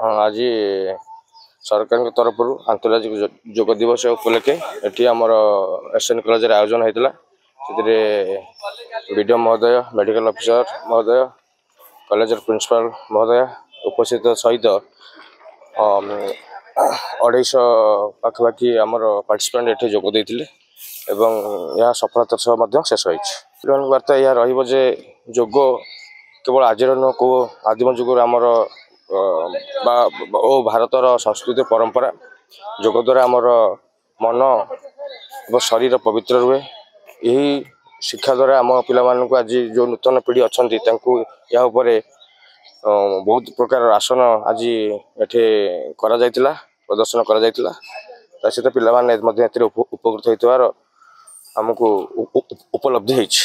आज सरकार तरफ आंतर्जातिक योग दिवस उपलक्षे ये आमर एसएन कॉलेज आयोजन होता बीडीओ महोदय मेडिकल ऑफिसर महोदय कॉलेज प्रिंसिपल महोदय उपस्थित सहित 250 पाखापाखि आमर पार्टिसिपेंट ये जोग देते यह सफलतार सह शेष होती वार्ता यह रे जोग केवल आज नुह को आदिम जुग आमर भारतर संस्कृति परंपरा जोग द्वारा आमर मन और शरीर पवित्र रुहे। यही शिक्षा द्वारा आम पिला आज जो नूतन पीढ़ी अच्छा या बहुत प्रकार आसन आज ये प्रदर्शन कर सहित पिला उपकृत होतार आमको उपलब्धि होती।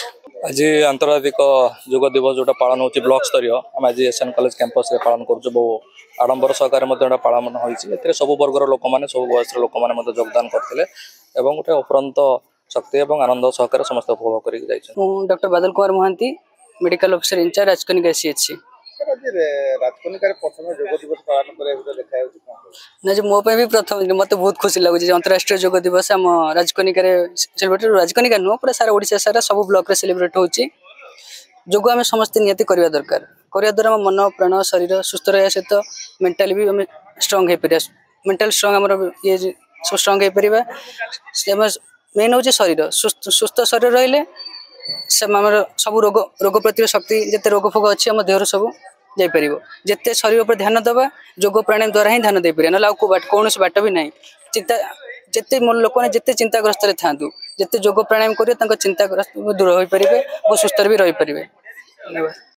आज आंतर्जातिक योग दिवस जोटा पालन होची ब्लॉक स्तरीय आम आज एसएन कॉलेज कैंपस रे पालन करूँ बहु आडंबर सहकार पालन होती सब वर्गर लोक मैंने सब बयस लोक मैंने योगदान करते गोटे उपरंत शक्ति और आनंद सहकार समस्त उपभोग कर doctor Badal Kumar Mahanti medical officer incharge Rajkanika CHC ना जो मो भी प्रथम मत बहुत खुशी लगुच अंतरराष्ट्रीय योग दिवस आम राजकनिका सेलिब्रेट राजकनिका नुह पूरा सारा ओडिशा सारा सब ब्लॉक रे सेलिब्रेट होची। योग आम समस्त नियति करवा दरकार करवा द्वारा मन प्राण शरीर सुस्थ रहा सहित मेंटाली भी आम स्ट्रांग हो पार मेंटल स्ट्रांग आम ये सब स्ट्रांग हो पार मेन हूँ शरीर सुस्थ शरीर रहिले सब रोग रोग प्रतिरोध शक्ति जिते रोग फोग अच्छी आम देहर सब जापर जिते शरीर पर ध्यान दबा योग प्राणायाम द्वारा ही ध्यान दे पारे ना कौन बाट भी ना चिंता जिते लोक मैंने जिते चिंताग्रस्त था जिते योग प्राणायाम करेंगे चिंताग्रस्त दूर हो पारे और सुस्थ भी रही पारे। धन्यवाद।